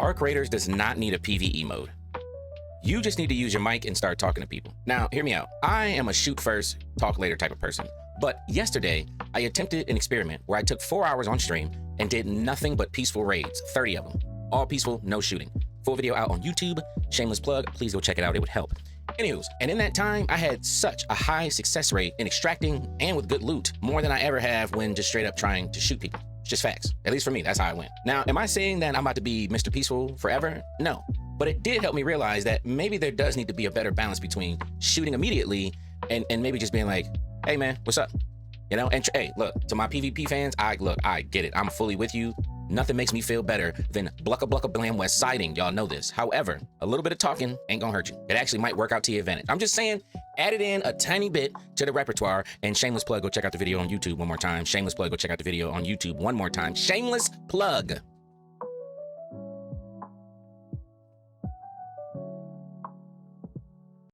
Arc Raiders does not need a PvE mode. You just need to use your mic and start talking to people. Now, hear me out. I am a shoot first, talk later type of person. But yesterday, I attempted an experiment where I took 4 hours on stream and did nothing but peaceful raids, 30 of them. All peaceful, no shooting. Full video out on YouTube. Shameless plug. Please go check it out. It would help. Anywho's, and in that time, I had such a high success rate in extracting and with good loot, more than I ever have when just straight up trying to shoot people. It's just facts. At least for me, that's how I went. Now, am I saying that I'm about to be Mr. Peaceful forever? No. But it did help me realize that maybe there does need to be a better balance between shooting immediately and maybe just being like, hey man, what's up? You know, and hey, look, to my PvP fans, I get it. I'm fully with you. Nothing makes me feel better than blucka blucka blam west siding. Y'all know this. However, a little bit of talking ain't gonna hurt you. It actually might work out to your advantage. I'm just saying, add it in a tiny bit to the repertoire. And shameless plug, go check out the video on YouTube one more time. Shameless plug, go check out the video on YouTube one more time. Shameless plug.